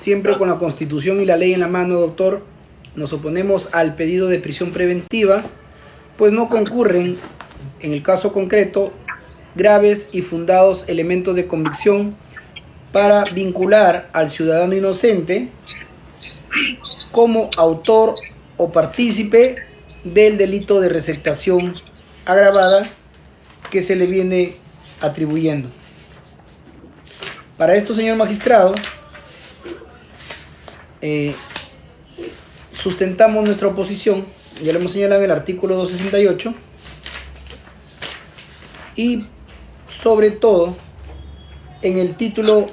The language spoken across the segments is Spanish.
siempre con la Constitución y la ley en la mano, doctor, nos oponemos al pedido de prisión preventiva, pues no concurren, en el caso concreto, graves y fundados elementos de convicción para vincular al ciudadano inocente como autor o partícipe del delito de receptación agravada que se le viene atribuyendo. Para esto, señor magistrado, sustentamos nuestra oposición, ya lo hemos señalado en el artículo 268, y sobre todo en el título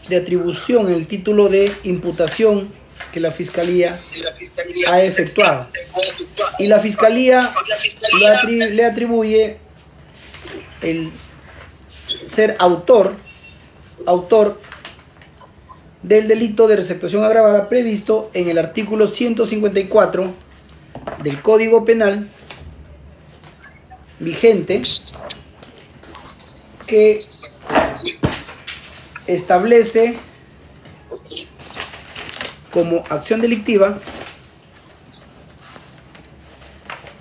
de atribución, en el título de imputación que la Fiscalía ha efectuado. Y la Fiscalía le atribuye el ser autor del delito de receptación agravada previsto en el artículo 154 del Código Penal vigente, que establece como acción delictiva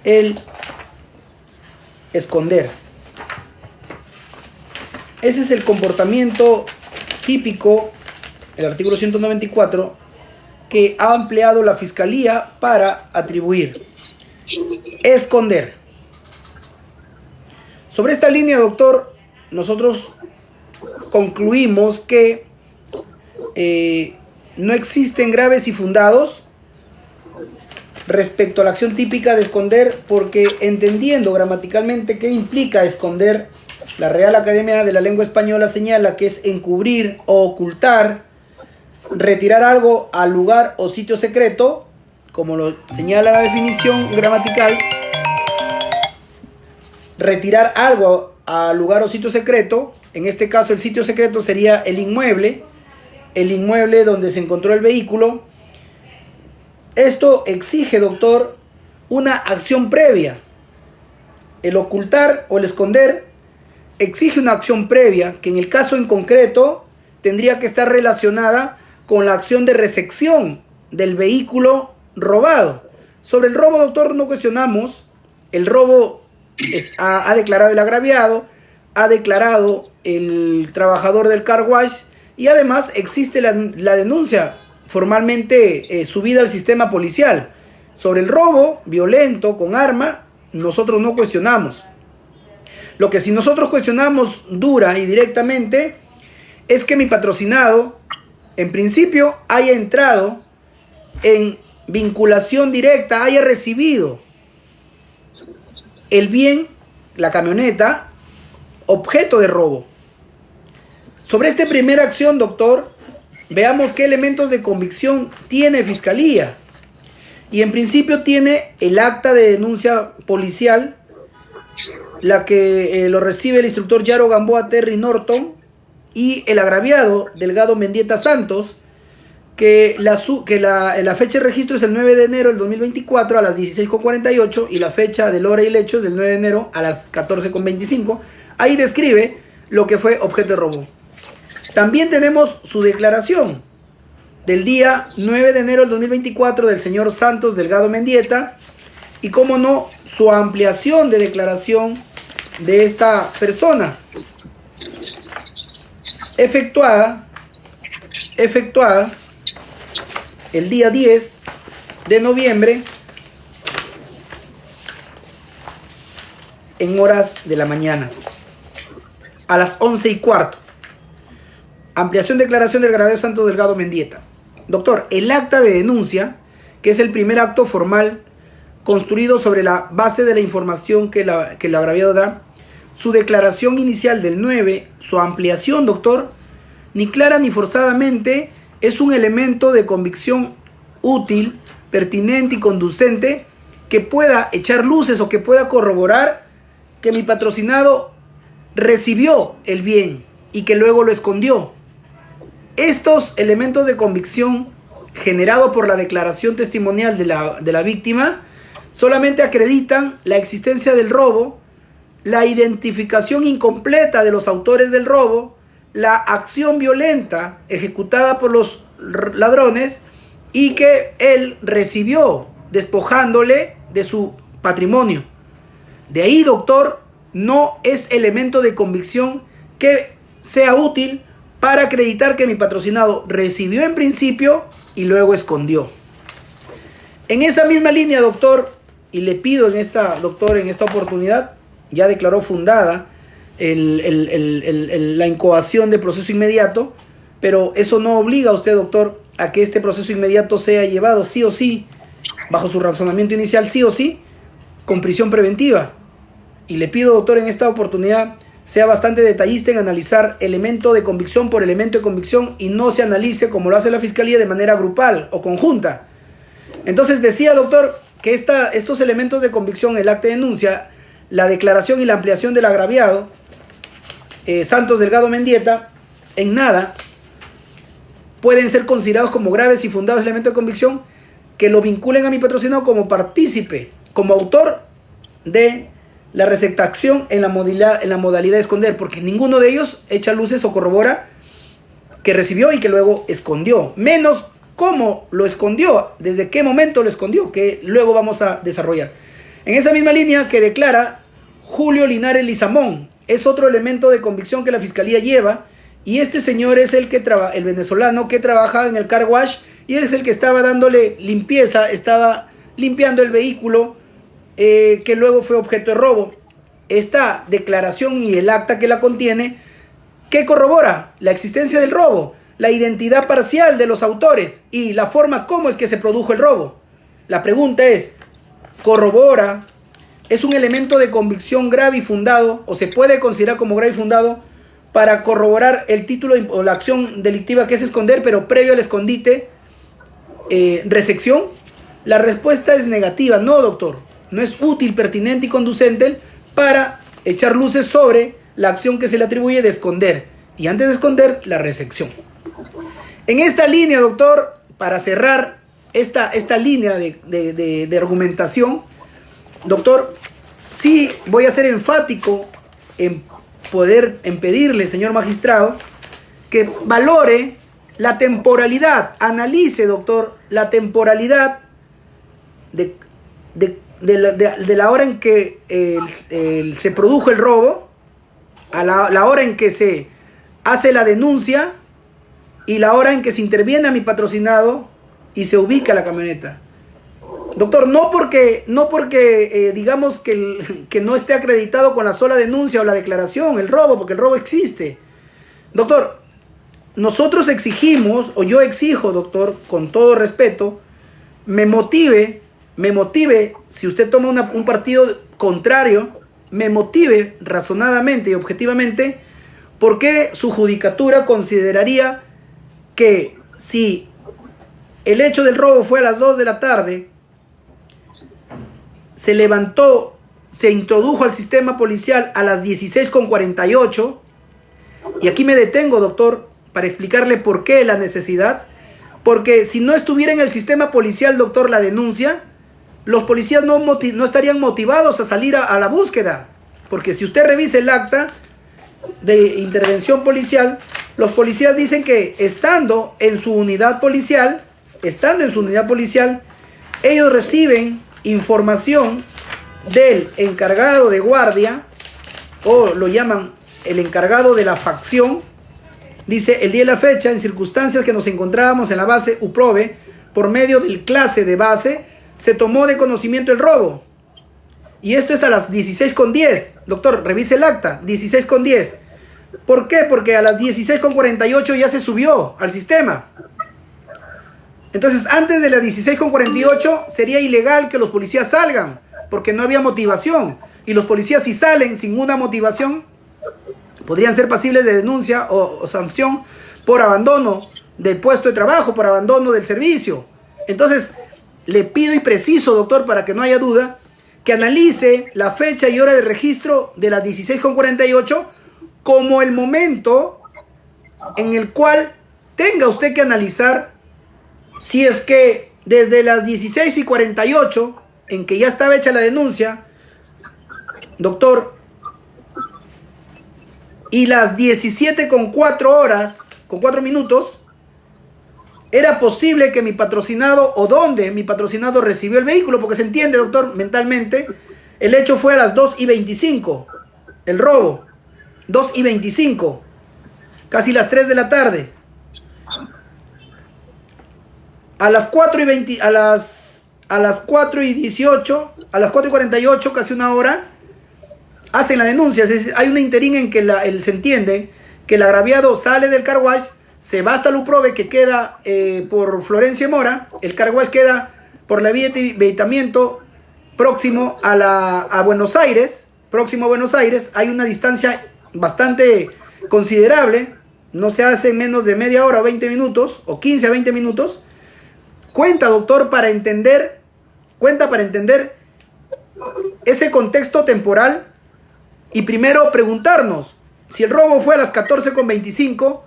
el esconder. Ese es el comportamiento típico, el artículo 194, que ha ampliado la Fiscalía para atribuir. Esconder. Sobre esta línea, doctor, nosotros concluimos que no existen graves y fundados respecto a la acción típica de esconder, porque entendiendo gramaticalmente qué implica esconder, la Real Academia de la Lengua Española señala que es encubrir o ocultar, retirar algo al lugar o sitio secreto, como lo señala la definición gramatical. Retirar algo al lugar o sitio secreto, en este caso el sitio secreto sería el inmueble donde se encontró el vehículo. Esto exige, doctor, una acción previa. El ocultar o el esconder exige una acción previa, que en el caso en concreto tendría que estar relacionada con la acción de recepción del vehículo robado. Sobre el robo, doctor, no cuestionamos. El robo ha declarado el agraviado, ha declarado el trabajador del car wash, y además existe la denuncia formalmente subida al sistema policial. Sobre el robo violento con arma, nosotros no cuestionamos. Lo que sí nosotros cuestionamos dura y directamente es que mi patrocinado, en principio, haya entrado en vinculación directa, haya recibido el bien, la camioneta, objeto de robo. Sobre esta primera acción, doctor, veamos qué elementos de convicción tiene Fiscalía. Y en principio tiene el acta de denuncia policial, la que lo recibe el instructor Yaro Gamboa Terry Norton, y el agraviado Delgado Mendieta Santos, que la fecha de registro es el 9 de enero del 2024 a las 16:48 y la fecha de hora y el hecho es del 9 de enero a las 14:25. Ahí describe lo que fue objeto de robo. También tenemos su declaración del día 9 de enero del 2024 del señor Santos Delgado Mendieta, y cómo no, su ampliación de declaración de esta persona efectuada el día 10 de noviembre en horas de la mañana a las 11:15. Ampliación de declaración del agraviado Santos Delgado Mendieta. Doctor, el acta de denuncia, que es el primer acto formal construido sobre la base de la información que el agraviado da, su declaración inicial del 9, su ampliación, doctor, ni clara ni forzadamente es un elemento de convicción útil, pertinente y conducente que pueda echar luces o que pueda corroborar que mi patrocinado recibió el bien y que luego lo escondió. Estos elementos de convicción generados por la declaración testimonial de la víctima solamente acreditan la existencia del robo, la identificación incompleta de los autores del robo, la acción violenta ejecutada por los ladrones y que él recibió despojándole de su patrimonio. De ahí, doctor, no es elemento de convicción que sea útil para acreditar que mi patrocinado recibió en principio y luego escondió. En esa misma línea, doctor, y le pido en esta oportunidad, ya declaró fundada la incoación de proceso inmediato, pero eso no obliga a usted, doctor, a que este proceso inmediato sea llevado sí o sí, bajo su razonamiento inicial, sí o sí, con prisión preventiva. Y le pido, doctor, en esta oportunidad sea bastante detallista en analizar elemento de convicción por elemento de convicción y no se analice como lo hace la Fiscalía de manera grupal o conjunta. Entonces decía, doctor, que estos elementos de convicción, el acta de denuncia, la declaración y la ampliación del agraviado, Santos Delgado Mendieta, en nada pueden ser considerados como graves y fundados elementos de convicción que lo vinculen a mi patrocinado como partícipe, como autor de la receptación en la modalidad de esconder, porque ninguno de ellos echa luces o corrobora que recibió y que luego escondió, menos cómo lo escondió, desde qué momento lo escondió, que luego vamos a desarrollar. En esa misma línea que declara Julio Linares Lizamón, es otro elemento de convicción que la Fiscalía lleva, y este señor es el venezolano que trabaja en el car wash y es el que estaba dándole limpieza, estaba limpiando el vehículo que luego fue objeto de robo. Esta declaración y el acta que la contiene, ¿qué corrobora? La existencia del robo, la identidad parcial de los autores y la forma como es que se produjo el robo. La pregunta es, ¿corrobora? ¿Es un elemento de convicción grave y fundado o se puede considerar como grave y fundado para corroborar el título o la acción delictiva que es esconder, pero previo al escondite, recepción? La respuesta es negativa. No, doctor, no es útil, pertinente y conducente para echar luces sobre la acción que se le atribuye de esconder y antes de esconder, la recepción. En esta línea, doctor, para cerrar esta línea de argumentación, doctor, sí voy a ser enfático en pedirle, señor magistrado, que valore la temporalidad, analice, doctor, la temporalidad de la hora en que se produjo el robo, a la hora en que se hace la denuncia y la hora en que se interviene a mi patrocinado y se ubica la camioneta. Doctor, no porque digamos que no esté acreditado con la sola denuncia o la declaración, el robo, porque el robo existe. Doctor, nosotros exigimos, o yo exijo, doctor, con todo respeto, me motive, si usted toma un partido contrario, me motive razonadamente y objetivamente por qué su judicatura consideraría que si el hecho del robo fue a las 2 de la tarde, se levantó, se introdujo al sistema policial a las 16:48, y aquí me detengo, doctor, para explicarle por qué la necesidad, porque si no estuviera en el sistema policial, doctor, la denuncia, los policías no estarían motivados a salir a la búsqueda, porque si usted revisa el acta de intervención policial, los policías dicen que estando en su unidad policial, ellos reciben información del encargado de guardia, o lo llaman el encargado de la facción. Dice, el día y la fecha, en circunstancias que nos encontrábamos en la base UPROVE, por medio del clase de base, se tomó de conocimiento el robo. Y esto es a las 16:10. Doctor, revise el acta, 16:10. ¿Por qué? Porque a las 16:48 ya se subió al sistema. Entonces, antes de las 16:48 sería ilegal que los policías salgan, porque no había motivación. Y los policías, si salen sin una motivación, podrían ser pasibles de denuncia o sanción por abandono del puesto de trabajo, por abandono del servicio. Entonces, le pido y preciso, doctor, para que no haya duda, que analice la fecha y hora de registro de las 16:48 como el momento en el cual tenga usted que analizar si es que desde las 16:48, en que ya estaba hecha la denuncia, doctor, y las 17:04, con 4 minutos, era posible que mi patrocinado, o dónde mi patrocinado recibió el vehículo, porque se entiende, doctor, mentalmente, el hecho fue a las 2:25, el robo, 2:25, casi las 3 de la tarde. A las 4:20, a las 4:18, a las 4:48, casi una hora, hacen la denuncia. Es decir, hay una interín en que se entiende que el agraviado sale del car wash, se va hasta Luprove, que queda por Florencia Mora. El car wash queda por la vía de evitamiento próximo a Buenos Aires. Próximo a Buenos Aires hay una distancia bastante considerable. No se hace en menos de media hora o 20 minutos, o 15 a 20 minutos. Cuenta, doctor, para entender ese contexto temporal y primero preguntarnos si el robo fue a las 14:25,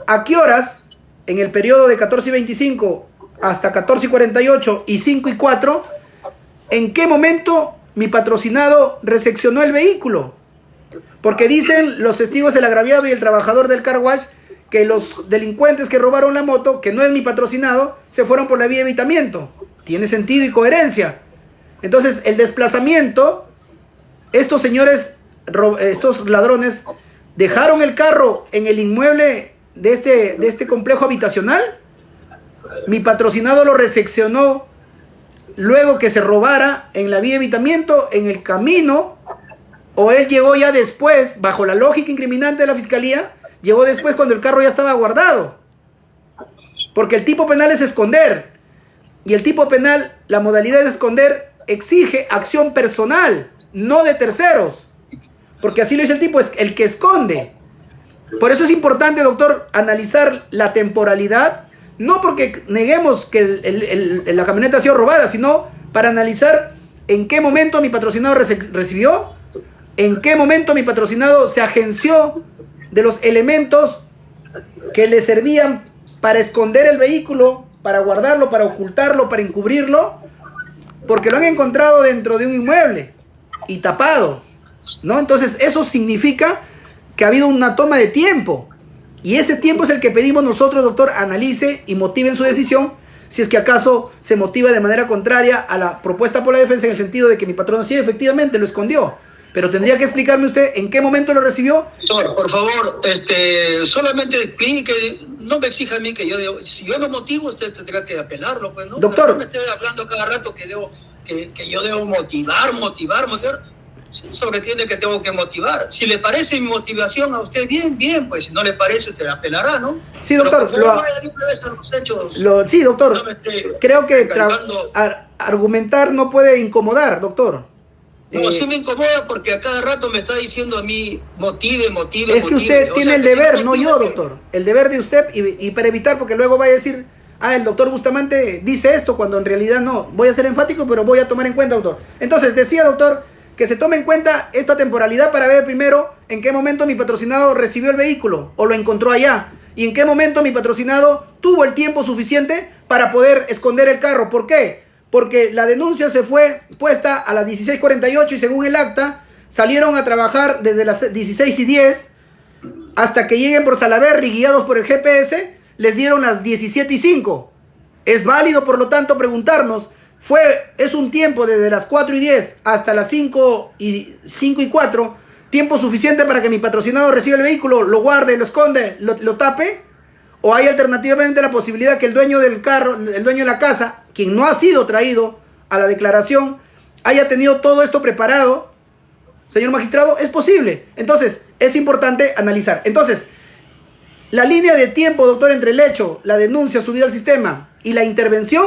¿a qué horas en el periodo de 14:25 hasta 14:48 y 5:04, en qué momento mi patrocinado recepcionó el vehículo? Porque dicen los testigos, el agraviado y el trabajador del car wash, que los delincuentes que robaron la moto, que no es mi patrocinado, se fueron por la vía de evitamiento. Tiene sentido y coherencia. Entonces, el desplazamiento, estos señores, estos ladrones, dejaron el carro en el inmueble de este complejo habitacional. Mi patrocinado lo recepcionó luego que se robara en la vía de evitamiento, en el camino, o él llegó ya después, bajo la lógica incriminante de la fiscalía, llegó después cuando el carro ya estaba guardado. Porque el tipo penal es esconder. Y el tipo penal, la modalidad de esconder, exige acción personal, no de terceros. Porque así lo dice el tipo, es el que esconde. Por eso es importante, doctor, analizar la temporalidad. No porque neguemos que la camioneta ha sido robada, sino para analizar en qué momento mi patrocinado recibió, en qué momento mi patrocinado se agenció de los elementos que le servían para esconder el vehículo, para guardarlo, para ocultarlo, para encubrirlo, porque lo han encontrado dentro de un inmueble y tapado, ¿no? Entonces eso significa que ha habido una toma de tiempo, y ese tiempo es el que pedimos nosotros, doctor, analice y motive en su decisión, si es que acaso se motiva de manera contraria a la propuesta por la defensa, en el sentido de que mi patrón sí efectivamente lo escondió. Pero tendría que explicarme usted en qué momento lo recibió. Doctor, por favor, solamente pide que no me exija a mí que si yo lo motivo, usted tendrá que apelarlo, pues, ¿no? Doctor. No me esté hablando cada rato que yo debo motivar. Eso retiene que tengo que motivar. Si le parece mi motivación a usted, bien, pues si no le parece, usted apelará, ¿no? Sí, doctor. Pero, por favor, no una vez a los hechos. Sí, doctor. No creo que argumentar no puede incomodar, doctor. No, sí me incomoda porque a cada rato me está diciendo a mí, motive. Es que usted tiene el deber, no yo, doctor. El deber de usted, y para evitar, porque luego vaya a decir, el doctor Bustamante dice esto, cuando en realidad no. Voy a ser enfático, pero voy a tomar en cuenta, doctor. Entonces, decía, doctor, que se tome en cuenta esta temporalidad para ver primero en qué momento mi patrocinado recibió el vehículo o lo encontró allá, y en qué momento mi patrocinado tuvo el tiempo suficiente para poder esconder el carro. ¿Por qué? Porque la denuncia se fue puesta a las 16:48 y según el acta salieron a trabajar desde las 16:10 hasta que lleguen por Salaberry, guiados por el GPS, les dieron las 17:05. Es válido, por lo tanto, preguntarnos, es un tiempo desde las 4:10 hasta las 5:04, tiempo suficiente para que mi patrocinado reciba el vehículo, lo guarde, lo esconde, lo tape. ¿O hay alternativamente la posibilidad que el dueño del carro, el dueño de la casa, quien no ha sido traído a la declaración, haya tenido todo esto preparado? Señor magistrado, es posible. Entonces, es importante analizar. Entonces, la línea de tiempo, doctor, entre el hecho, la denuncia subida al sistema y la intervención,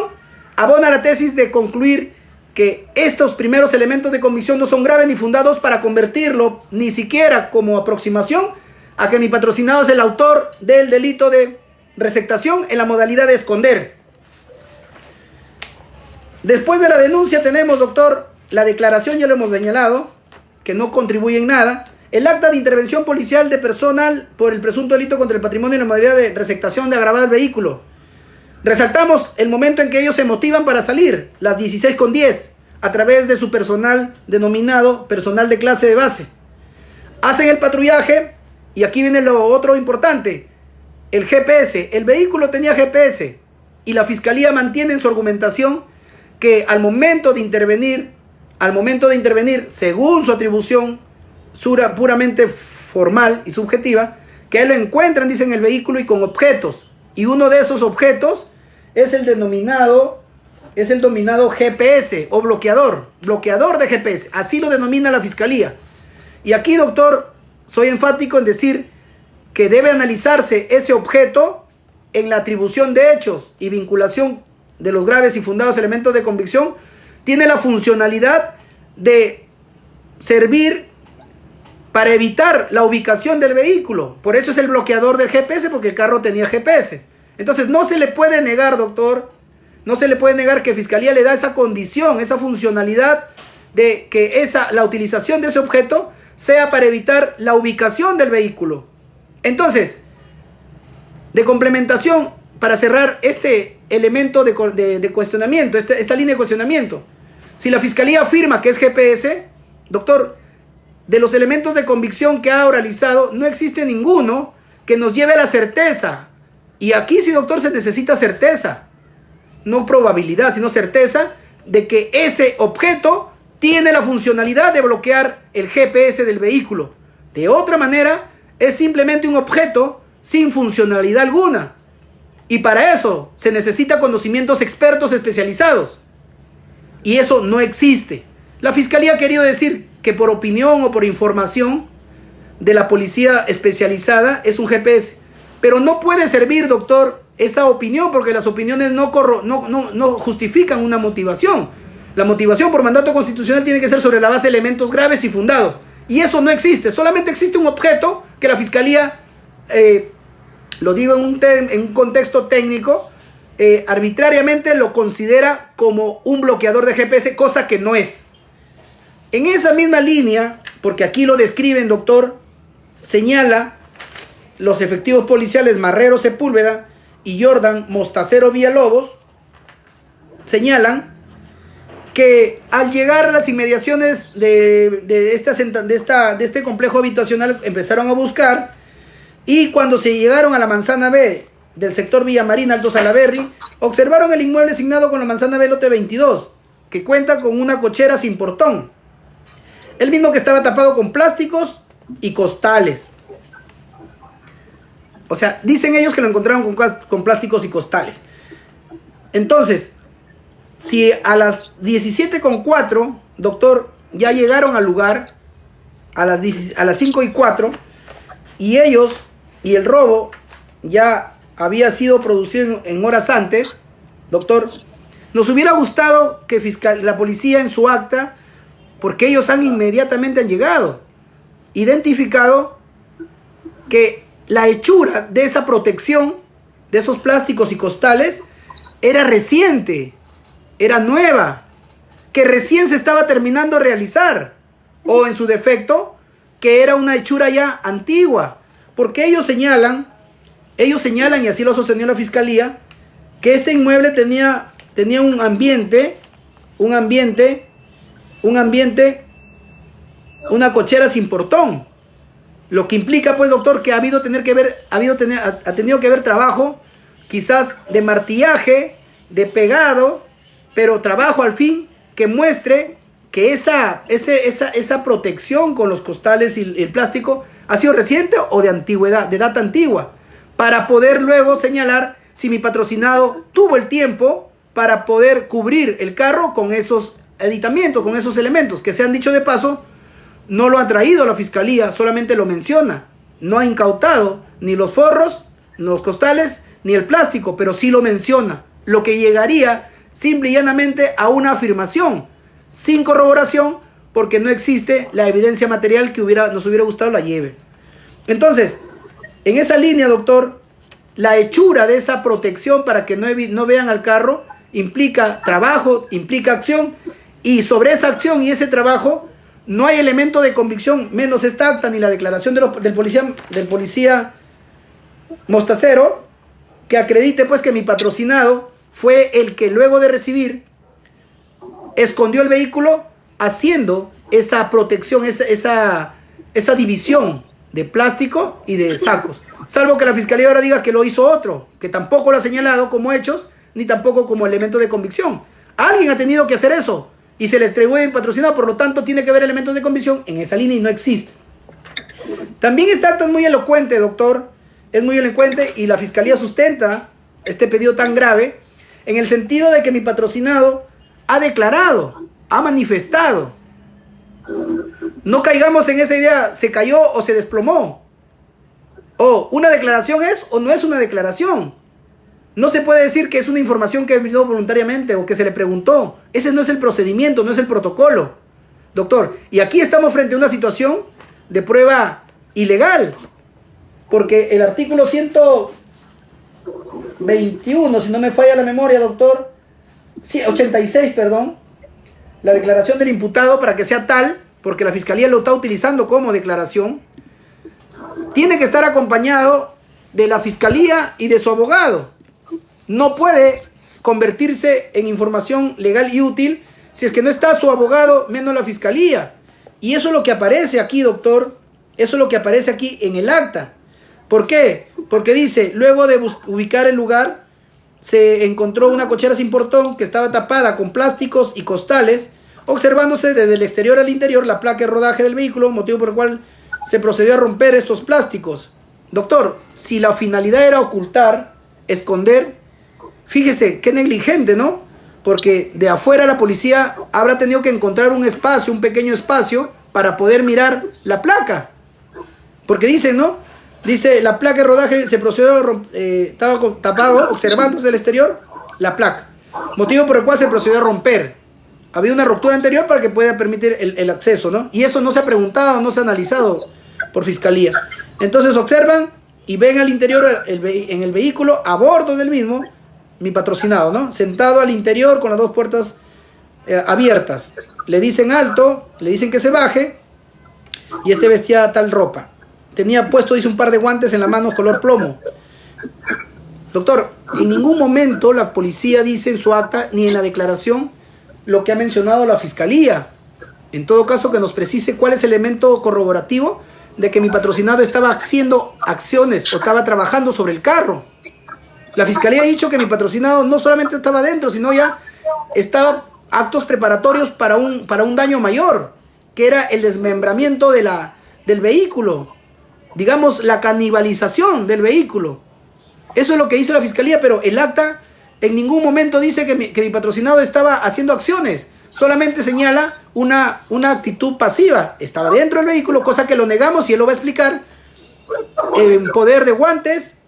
abona la tesis de concluir que estos primeros elementos de convicción no son graves ni fundados para convertirlo, ni siquiera como aproximación, a que mi patrocinado es el autor del delito de receptación en la modalidad de esconder. Después de la denuncia tenemos, doctor, la declaración, ya lo hemos señalado, que no contribuye en nada. El acta de intervención policial de personal por el presunto delito contra el patrimonio en la modalidad de receptación de agravado del vehículo. Resaltamos el momento en que ellos se motivan para salir, las 16:10, a través de su personal denominado personal de clase de base. Hacen el patrullaje Y aquí viene lo otro importante. El GPS. El vehículo tenía GPS. Y la fiscalía mantiene en su argumentación que al momento de intervenir, según su atribución puramente formal y subjetiva, que él lo encuentran, dicen, el vehículo y con objetos. Y uno de esos objetos es el denominado GPS o bloqueador de GPS. Así lo denomina la fiscalía. Y aquí, doctor, soy enfático en decir que debe analizarse ese objeto en la atribución de hechos y vinculación de los graves y fundados elementos de convicción. Tiene la funcionalidad de servir para evitar la ubicación del vehículo. Por eso es el bloqueador del GPS, porque el carro tenía GPS. Entonces no se le puede negar, doctor, no se le puede negar que Fiscalía le da esa condición, esa funcionalidad de que la utilización de ese objeto sea para evitar la ubicación del vehículo. Entonces, de complementación, para cerrar este elemento de cuestionamiento, esta línea de cuestionamiento, si la Fiscalía afirma que es GPS, doctor, de los elementos de convicción que ha oralizado, no existe ninguno que nos lleve a la certeza. Y aquí sí, doctor, se necesita certeza. No probabilidad, sino certeza de que ese objeto tiene la funcionalidad de bloquear el GPS del vehículo. De otra manera, es simplemente un objeto sin funcionalidad alguna. Y para eso se necesita conocimientos expertos especializados. Y eso no existe. La Fiscalía ha querido decir que por opinión o por información de la policía especializada es un GPS. Pero no puede servir, doctor, esa opinión, porque las opiniones no justifican una motivación. La motivación por mandato constitucional tiene que ser sobre la base de elementos graves y fundados. Y eso no existe. Solamente existe un objeto que la Fiscalía, lo digo en un contexto técnico, arbitrariamente lo considera como un bloqueador de GPS, cosa que no es. En esa misma línea, porque aquí lo describen, doctor, señala los efectivos policiales Marrero Sepúlveda y Jordan Mostacero Villalobos, señalan que al llegar a las inmediaciones de este complejo habitacional empezaron a buscar, y cuando se llegaron a la manzana B del sector Villa Marina, Alto Salaberry, observaron el inmueble asignado con la manzana B lote 22, que cuenta con una cochera sin portón, el mismo que estaba tapado con plásticos y costales. O sea, dicen ellos que lo encontraron con plásticos y costales. Entonces, si a las 17:04, doctor, ya llegaron al lugar, a las 5:04, y el robo ya había sido producido en horas antes, doctor, nos hubiera gustado que la policía en su acta, porque ellos inmediatamente han llegado, identificado que la hechura de esa protección, de esos plásticos y costales, era reciente, era nueva, que recién se estaba terminando de realizar, o en su defecto, que era una hechura ya antigua, porque ellos señalan, y así lo sostenió la Fiscalía, que este inmueble tenía un ambiente, una cochera sin portón. Lo que implica, pues, doctor, que ha tenido que haber trabajo, quizás de martillaje, de pegado, pero trabajo al fin que muestre que esa protección con los costales y el plástico ha sido reciente o de antigüedad, de data antigua, para poder luego señalar si mi patrocinado tuvo el tiempo para poder cubrir el carro con esos aditamentos, con esos elementos, que se han dicho de paso, no lo ha traído la Fiscalía, solamente lo menciona. No ha incautado ni los forros, ni los costales, ni el plástico, pero sí lo menciona. Lo que llegaría simple y llanamente a una afirmación, sin corroboración, porque no existe la evidencia material que nos hubiera gustado la lleve. Entonces, en esa línea, doctor, la hechura de esa protección para que no vean al carro implica trabajo, implica acción, y sobre esa acción y ese trabajo no hay elemento de convicción, menos esta acta ni la declaración del policía Mostacero, que acredite, pues, que mi patrocinado fue el que luego de recibir escondió el vehículo haciendo esa protección, esa división de plástico y de sacos. Salvo que la fiscalía ahora diga que lo hizo otro, que tampoco lo ha señalado como hechos, ni tampoco como elemento de convicción. Alguien ha tenido que hacer eso y se le entregó en patrocinado, por lo tanto tiene que haber elementos de convicción en esa línea y no existe. También este acta es muy elocuente, doctor, es muy elocuente y la fiscalía sustenta este pedido tan grave en el sentido de que mi patrocinado ha declarado, ha manifestado. No caigamos en esa idea, se cayó o se desplomó. O una declaración es o no es una declaración. No se puede decir que es una información que vino voluntariamente o que se le preguntó. Ese no es el procedimiento, no es el protocolo, doctor. Y aquí estamos frente a una situación de prueba ilegal. Porque el artículo 121, si no me falla la memoria, doctor, sí, 86, perdón, la declaración del imputado, para que sea tal, porque la fiscalía lo está utilizando como declaración, tiene que estar acompañado de la fiscalía y de su abogado. No puede convertirse en información legal y útil si es que no está su abogado, menos la fiscalía. Y eso es lo que aparece aquí, doctor. Eso es lo que aparece aquí en el acta. ¿Por qué? Porque dice, luego de ubicar el lugar, se encontró una cochera sin portón que estaba tapada con plásticos y costales, observándose desde el exterior al interior la placa de rodaje del vehículo, motivo por el cual se procedió a romper estos plásticos. Doctor, si la finalidad era ocultar, esconder, fíjese qué negligente, ¿no? Porque de afuera la policía habrá tenido que encontrar un espacio, un pequeño espacio, para poder mirar la placa. Porque dicen, ¿no? Dice, la placa de rodaje se procedió a romper, estaba tapado, observándose del exterior, la placa. Motivo por el cual se procedió a romper. Había una ruptura anterior para que pueda permitir el acceso, ¿no? Y eso no se ha preguntado, no se ha analizado por fiscalía. Entonces observan y ven al interior, en el vehículo, a bordo del mismo, mi patrocinado, ¿no? Sentado al interior con las dos puertas abiertas. Le dicen alto, le dicen que se baje, y este vestía tal ropa. Tenía puesto, dice, un par de guantes en la mano color plomo. Doctor, en ningún momento la policía dice en su acta, ni en la declaración, lo que ha mencionado la fiscalía. En todo caso, que nos precise cuál es el elemento corroborativo de que mi patrocinado estaba haciendo acciones o estaba trabajando sobre el carro. La fiscalía ha dicho que mi patrocinado no solamente estaba dentro, sino ya estaba actos preparatorios para un daño mayor, que era el desmembramiento del vehículo. Digamos, la canibalización del vehículo. Eso es lo que dice la fiscalía, pero el acta en ningún momento dice que mi patrocinado estaba haciendo acciones. Solamente señala una actitud pasiva. Estaba dentro del vehículo, cosa que lo negamos y él lo va a explicar, en poder de guantes,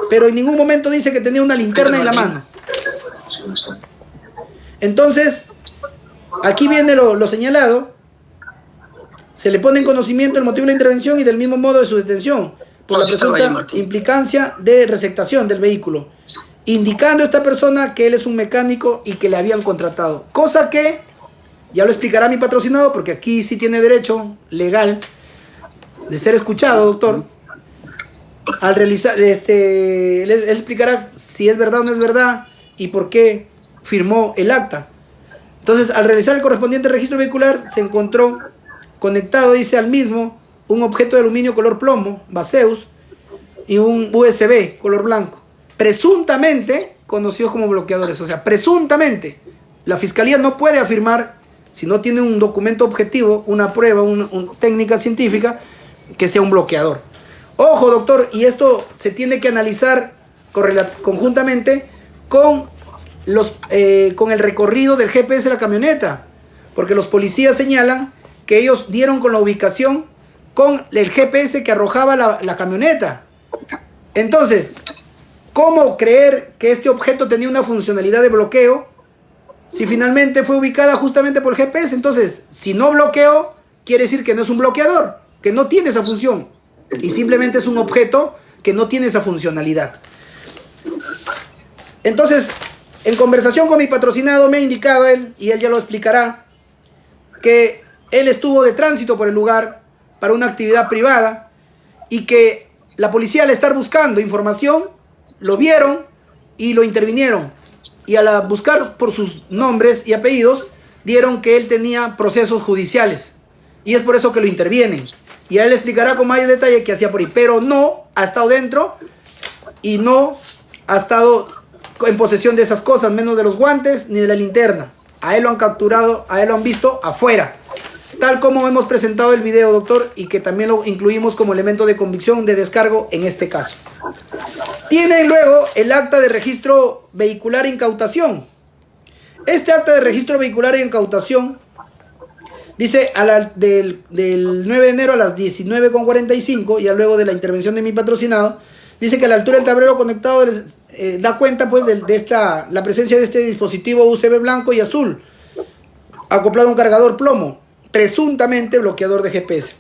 pero en ningún momento dice que tenía una linterna en la mano. Entonces, aquí viene lo señalado. Se le pone en conocimiento el motivo de la intervención y del mismo modo de su detención por la presunta implicancia de receptación del vehículo, indicando a esta persona que él es un mecánico y que le habían contratado. Cosa que ya lo explicará mi patrocinado, porque aquí sí tiene derecho legal de ser escuchado, doctor. Al realizar, él explicará si es verdad o no es verdad y por qué firmó el acta. Entonces, al realizar el correspondiente registro vehicular, se encontró conectado, dice, al mismo, un objeto de aluminio color plomo, Baseus, y un USB color blanco, presuntamente conocidos como bloqueadores. O sea, presuntamente, la fiscalía no puede afirmar, si no tiene un documento objetivo, una prueba, una técnica científica, que sea un bloqueador. Ojo, doctor, y esto se tiene que analizar conjuntamente con el recorrido del GPS de la camioneta, porque los policías señalan que ellos dieron con la ubicación con el GPS que arrojaba la camioneta. Entonces, ¿cómo creer que este objeto tenía una funcionalidad de bloqueo si finalmente fue ubicada justamente por el GPS? Entonces, si no bloqueó, quiere decir que no es un bloqueador, que no tiene esa función, y simplemente es un objeto que no tiene esa funcionalidad. Entonces, en conversación con mi patrocinado me ha indicado él, y él ya lo explicará, que él estuvo de tránsito por el lugar para una actividad privada y que la policía, al estar buscando información, lo vieron y lo intervinieron. Y al buscar por sus nombres y apellidos, dieron que él tenía procesos judiciales. Y es por eso que lo intervienen. Y a él le explicará con mayor detalle qué hacía por ahí. Pero no ha estado dentro y no ha estado en posesión de esas cosas, menos de los guantes ni de la linterna. A él lo han capturado, a él lo han visto afuera. Tal como hemos presentado el video, doctor, y que también lo incluimos como elemento de convicción de descargo en este caso. Tienen luego el acta de registro vehicular e incautación. Este acta de registro vehicular e incautación dice del 9 de enero a las 19:45, ya luego de la intervención de mi patrocinado, dice que a la altura del tablero conectado da cuenta pues de la presencia de este dispositivo USB blanco y azul, acoplado a un cargador plomo, presuntamente bloqueador de GPS.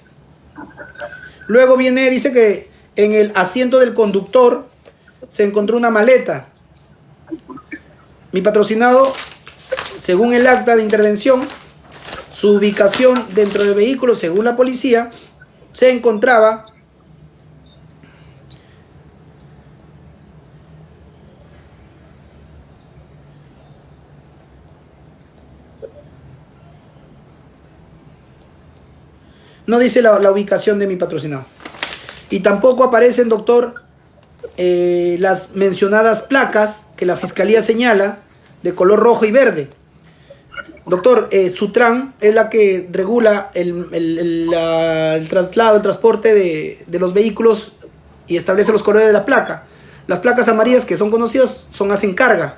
Luego dice que en el asiento del conductor se encontró una maleta. Mi patrocinado, según el acta de intervención, su ubicación dentro del vehículo, según la policía, se encontraba no dice la ubicación de mi patrocinado. Y tampoco aparecen, doctor, las mencionadas placas que la fiscalía señala de color rojo y verde. Doctor, Sutran es la que regula el traslado, el transporte de los vehículos y establece los colores de la placa. Las placas amarillas que son conocidas hacen carga,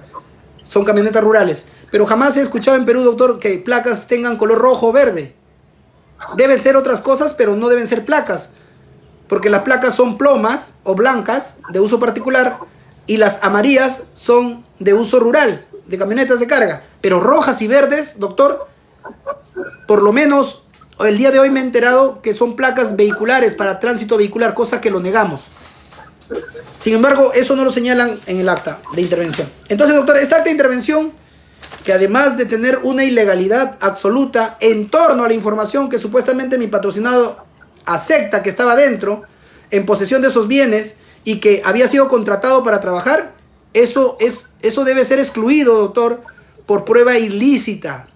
son camionetas rurales. Pero jamás he escuchado en Perú, doctor, que placas tengan color rojo o verde. Deben ser otras cosas, pero no deben ser placas. Porque las placas son plomas o blancas de uso particular y las amarillas son de uso rural, de camionetas de carga. Pero rojas y verdes, doctor, por lo menos el día de hoy me he enterado que son placas vehiculares para tránsito vehicular, cosa que lo negamos. Sin embargo, eso no lo señalan en el acta de intervención. Entonces, doctor, esta acta de intervención, que además de tener una ilegalidad absoluta en torno a la información que supuestamente mi patrocinado acepta que estaba dentro, en posesión de esos bienes y que había sido contratado para trabajar, eso debe ser excluido, doctor, por prueba ilícita.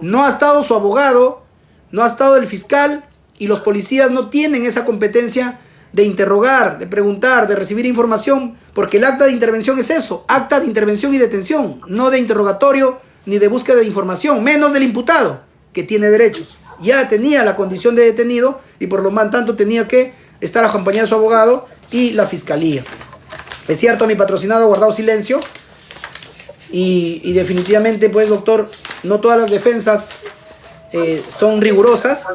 No ha estado su abogado, no ha estado el fiscal y los policías no tienen esa competencia de interrogar, de preguntar, de recibir información, porque el acta de intervención es eso, acta de intervención y detención, no de interrogatorio ni de búsqueda de información, menos del imputado, que tiene derechos. Ya tenía la condición de detenido y por lo tanto tenía que estar acompañado de su abogado y la fiscalía. Es cierto, mi patrocinado ha guardado silencio y definitivamente, pues, doctor, no todas las defensas son rigurosas,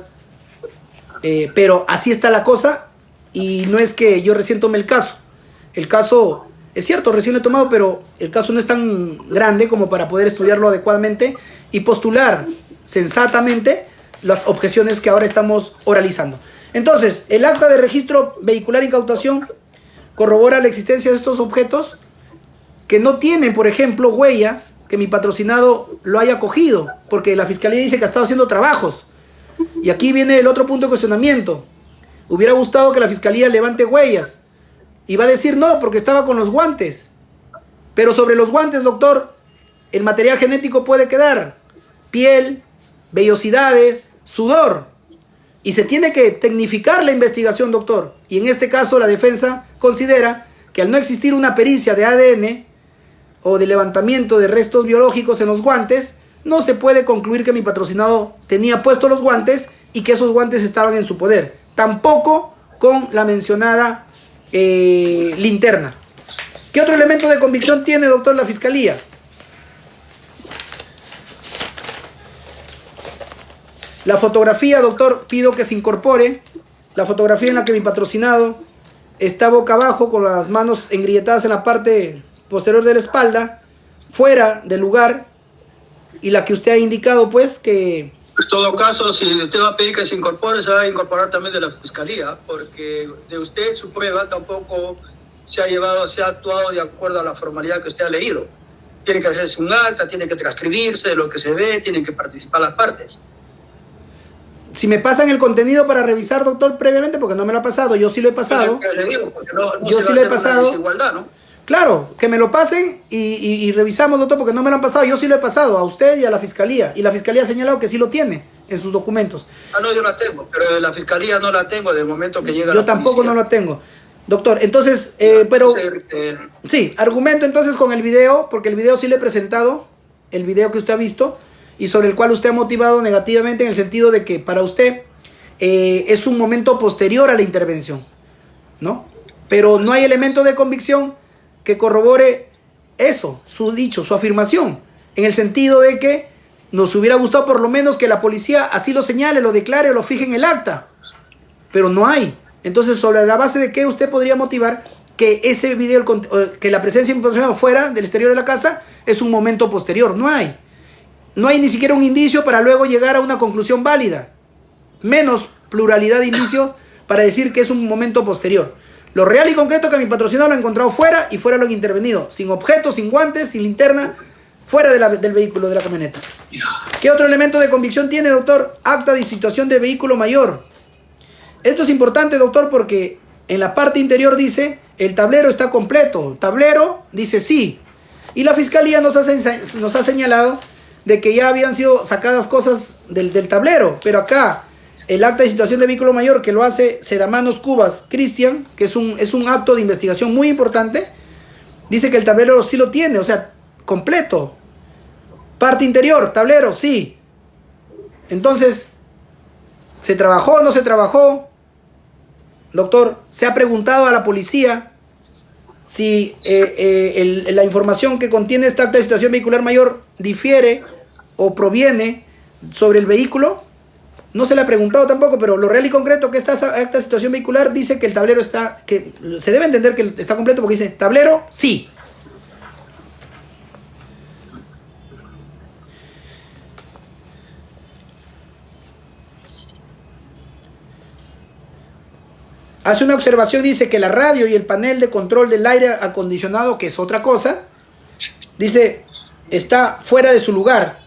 pero así está la cosa. Y no es que yo recién tome el caso. El caso, es cierto, recién lo he tomado, pero el caso no es tan grande como para poder estudiarlo adecuadamente y postular sensatamente las objeciones que ahora estamos oralizando. Entonces, el acta de registro vehicular e incautación corrobora la existencia de estos objetos que no tienen, por ejemplo, huellas que mi patrocinado lo haya cogido, porque la fiscalía dice que ha estado haciendo trabajos. Y aquí viene el otro punto de cuestionamiento. Hubiera gustado que la fiscalía levante huellas. Y va a decir no, porque estaba con los guantes. Pero sobre los guantes, doctor, el material genético puede quedar. Piel, vellosidades, sudor. Y se tiene que tecnificar la investigación, doctor. Y en este caso la defensa considera que al no existir una pericia de ADN o de levantamiento de restos biológicos en los guantes, no se puede concluir que mi patrocinado tenía puestos los guantes y que esos guantes estaban en su poder. Tampoco con la mencionada linterna. ¿Qué otro elemento de convicción tiene, doctor, la fiscalía? La fotografía, doctor, pido que se incorpore. La fotografía en la que mi patrocinado está boca abajo con las manos engrietadas en la parte posterior de la espalda, fuera del lugar, y la que usted ha indicado, pues, que... En todo caso, si usted va a pedir que se incorpore, se va a incorporar también de la fiscalía, porque de usted su prueba tampoco se ha actuado de acuerdo a la formalidad que usted ha leído. Tiene que hacerse un acta, tiene que transcribirse de lo que se ve, tienen que participar las partes. Si me pasan el contenido para revisar, doctor, previamente, porque no me lo ha pasado, yo sí lo he pasado. Yo sí lo he pasado. Desigualdad, ¿no? Claro, que me lo pasen y revisamos, doctor, porque no me lo han pasado. Yo sí lo he pasado a usted y a la fiscalía. Y la fiscalía ha señalado que sí lo tiene. en sus documentos. Ah, no, yo la tengo, pero de la fiscalía no la tengo, del momento que llega Yo la tampoco policía. no la tengo. Doctor, entonces, pero... Sí, argumento entonces con el video, porque el video sí le he presentado, el video que usted ha visto, y sobre el cual usted ha motivado negativamente en el sentido de que para usted es un momento posterior a la intervención, ¿no? Pero no hay elemento de convicción que corrobore eso, su dicho, su afirmación, en el sentido de que nos hubiera gustado por lo menos que la policía así lo señale, lo declare o lo fije en el acta, pero no hay. Entonces, ¿sobre la base de qué usted podría motivar que ese video, que la presencia de fuera del exterior de la casa es un momento posterior? No hay. No hay ni siquiera un indicio para luego llegar a una conclusión válida. Menos pluralidad de indicios para decir que es un momento posterior. Lo real y concreto es que mi patrocinador lo ha encontrado fuera y fuera lo han intervenido. Sin objetos, sin guantes, sin linterna, fuera del vehículo, de la camioneta. ¿Qué otro elemento de convicción tiene, doctor? Acta de institución de vehículo mayor. Esto es importante, doctor, porque en la parte interior dice, el tablero está completo. Tablero dice sí. Y la fiscalía nos ha señalado de que ya habían sido sacadas cosas del tablero. Pero acá, el acta de situación de vehículo mayor que lo hace Sedamanos Cubas Cristian, que es un acto de investigación muy importante, dice que el tablero sí lo tiene, o sea, completo. Parte interior, tablero, sí. Entonces, ¿se trabajó o no se trabajó? Doctor, ¿se ha preguntado a la policía si la información que contiene esta acta de situación vehicular mayor difiere o proviene sobre el vehículo? No se le ha preguntado tampoco, pero lo real y concreto que esta acta de situación vehicular dice que el tablero está, que se debe entender que está completo porque dice, tablero, sí. Hace una observación, dice que la radio y el panel de control del aire acondicionado, que es otra cosa, dice, está fuera de su lugar.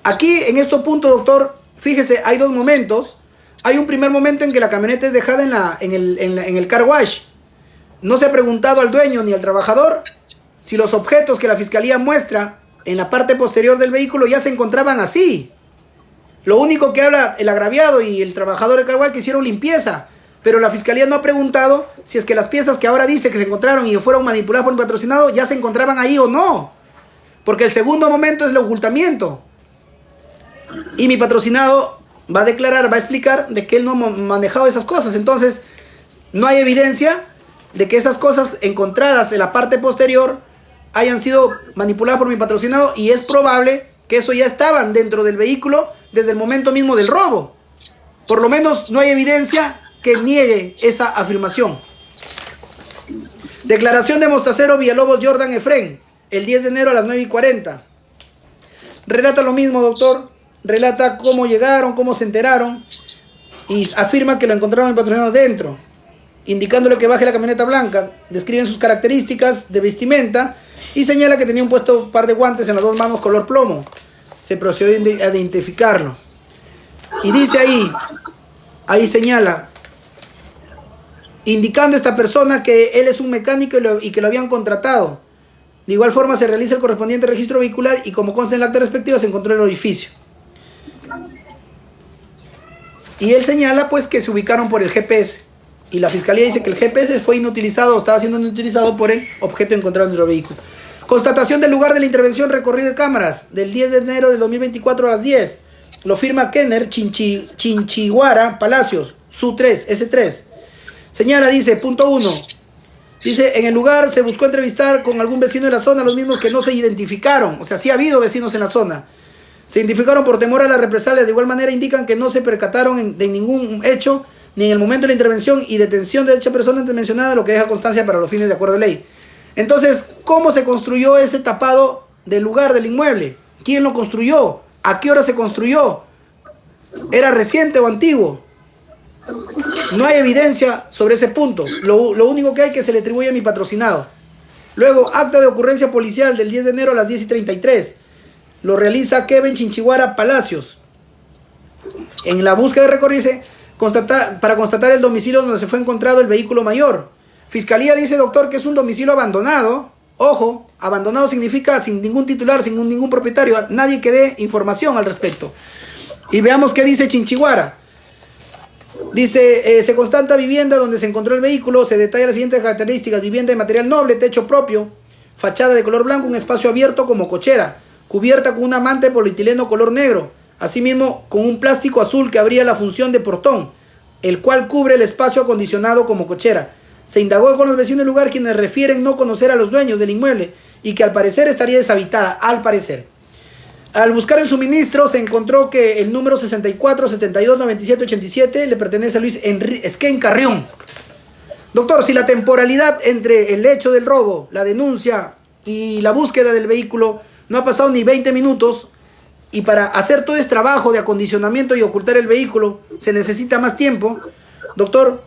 Aquí, en este punto, doctor, fíjese, hay dos momentos. Hay un primer momento en que la camioneta es dejada en el car wash. No se ha preguntado al dueño ni al trabajador si los objetos que la fiscalía muestra en la parte posterior del vehículo ya se encontraban así. Lo único que habla el agraviado y el trabajador del car wash que hicieron limpieza. Pero la fiscalía no ha preguntado si es que las piezas que ahora dice que se encontraron y fueron manipuladas por el patrocinado ya se encontraban ahí o no. Porque el segundo momento es el ocultamiento. Y mi patrocinado va a declarar, va a explicar de que él no ha manejado esas cosas. Entonces, no hay evidencia de que esas cosas encontradas en la parte posterior hayan sido manipuladas por mi patrocinado. Y es probable que eso ya estaban dentro del vehículo desde el momento mismo del robo. Por lo menos no hay evidencia que niegue esa afirmación. Declaración de Mostacero Villalobos Jordan Efrén, el 10 de enero a las 9:40. Relata lo mismo, doctor. Relata cómo llegaron, cómo se enteraron. Y afirma que lo encontraron en patrocinado dentro, indicándole que baje la camioneta blanca. Describen sus características de vestimenta y señala que tenía un puesto par de guantes en las dos manos color plomo. Se procedió a identificarlo. Y dice ahí señala, indicando a esta persona que él es un mecánico y que lo habían contratado. De igual forma se realiza el correspondiente registro vehicular y como consta en el acta respectiva se encontró el orificio. Y él señala pues que se ubicaron por el GPS. Y la fiscalía dice que el GPS fue inutilizado o estaba siendo inutilizado por el objeto encontrado en el vehículo. Constatación del lugar de la intervención, recorrido de cámaras del 10 de enero del 2024 a las 10. Lo firma Kenner Chinchiguara Palacios, SU3, S3. Señala, dice, punto 1. Dice, en el lugar se buscó entrevistar con algún vecino de la zona, los mismos que no se identificaron. O sea, sí ha habido vecinos en la zona. Se identificaron por temor a las represalias. De igual manera indican que no se percataron de ningún hecho, ni en el momento de la intervención y detención de dicha persona antes mencionada, lo que deja constancia para los fines de acuerdo de ley. Entonces, ¿cómo se construyó ese tapado del lugar del inmueble? ¿Quién lo construyó? ¿A qué hora se construyó? ¿Era reciente o antiguo? No hay evidencia sobre ese punto. Lo único que hay que se le atribuye a mi patrocinado. Luego, acta de ocurrencia policial del 10 de enero a las 10:33. Lo realiza Kevin Chinchiguara Palacios. En la búsqueda de recorrido dice, para constatar el domicilio donde se fue encontrado el vehículo mayor. Fiscalía dice, doctor, que es un domicilio abandonado. Ojo, abandonado significa sin ningún titular, sin ningún propietario. Nadie que dé información al respecto. Y veamos qué dice Chinchiguara. Dice, se constata vivienda donde se encontró el vehículo, se detalla las siguientes características: vivienda de material noble, techo propio, fachada de color blanco, un espacio abierto como cochera, cubierta con una manta de polietileno color negro, asimismo con un plástico azul que abría la función de portón, el cual cubre el espacio acondicionado como cochera. Se indagó con los vecinos del lugar, quienes refieren no conocer a los dueños del inmueble y que al parecer estaría deshabitada, al parecer. Al buscar el suministro se encontró que el número 64 72 97 87 le pertenece a Luis Esquén Carrión. Doctor, si la temporalidad entre el hecho del robo, la denuncia y la búsqueda del vehículo no ha pasado ni 20 minutos, y para hacer todo este trabajo de acondicionamiento y ocultar el vehículo se necesita más tiempo, doctor,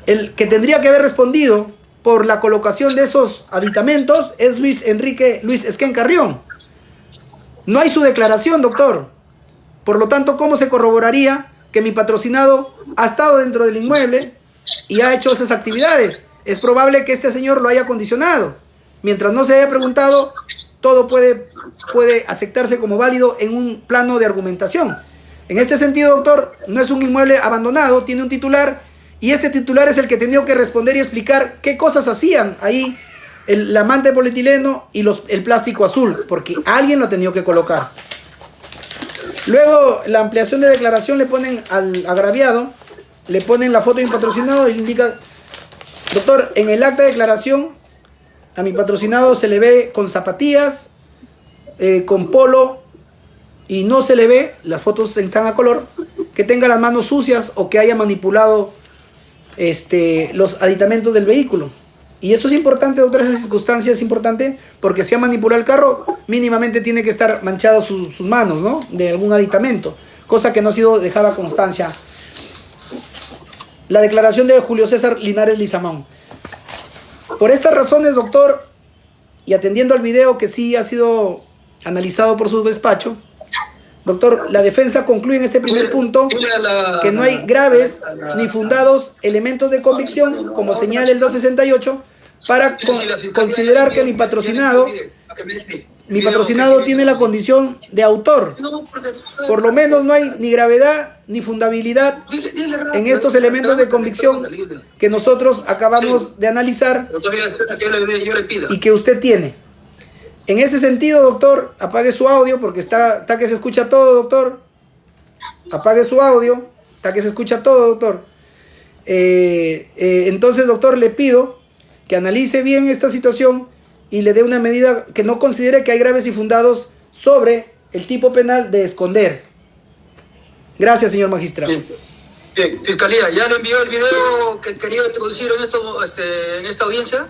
el que tendría que haber respondido por la colocación de esos aditamentos es Luis Esquén Carrión. No hay su declaración, doctor. Por lo tanto, ¿cómo se corroboraría que mi patrocinado ha estado dentro del inmueble y ha hecho esas actividades? Es probable que este señor lo haya condicionado. Mientras no se haya preguntado, todo puede aceptarse como válido en un plano de argumentación. En este sentido, doctor, no es un inmueble abandonado, tiene un titular, y este titular es el que tenía que responder y explicar qué cosas hacían ahí la manta de polietileno y el plástico azul, porque alguien lo ha tenido que colocar. Luego, la ampliación de declaración, le ponen al agraviado, le ponen la foto de mi patrocinado y le indica: doctor, en el acta de declaración a mi patrocinado se le ve con zapatillas, con polo, y no se le ve, las fotos están a color, que tenga las manos sucias o que haya manipulado los aditamentos del vehículo. Y eso es importante, doctor, esa circunstancia es importante, porque si ha manipulado el carro, mínimamente tiene que estar manchado sus manos, ¿no?, de algún aditamento, cosa que no ha sido dejada constancia. La declaración de Julio César Linares Lizamón. Por estas razones, doctor, y atendiendo al video que sí ha sido analizado por su despacho, doctor, la defensa concluye en este primer punto que no hay graves ni fundados elementos de convicción, como señala el 268, para considerar que mi patrocinado tiene la condición de autor. Por lo menos no hay ni gravedad ni fundabilidad en estos elementos de convicción que nosotros acabamos de analizar y que usted tiene. En ese sentido, doctor, apague su audio porque está que se escucha todo, doctor. Apague su audio, está que se escucha todo, doctor. Entonces, doctor, le pido que analice bien esta situación y le dé una medida que no considere que hay graves y fundados sobre el tipo penal de esconder. Gracias, señor magistrado. Bien. Fiscalía, ¿ya le envió el video que quería introducir en esta audiencia?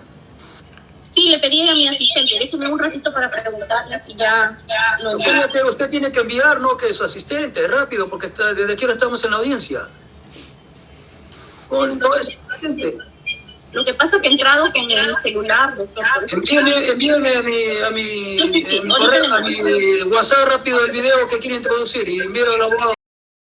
Sí, le pedí a mi asistente, déjeme un ratito para preguntarle si ya lo envió. Usted tiene que enviar, ¿no?, que su asistente, rápido, porque desde aquí ahora estamos en la audiencia. Lo que pasa es que he entrado con el celular, doctor. Envíame a mi WhatsApp rápido el video que quiere introducir y envíalo al abogado.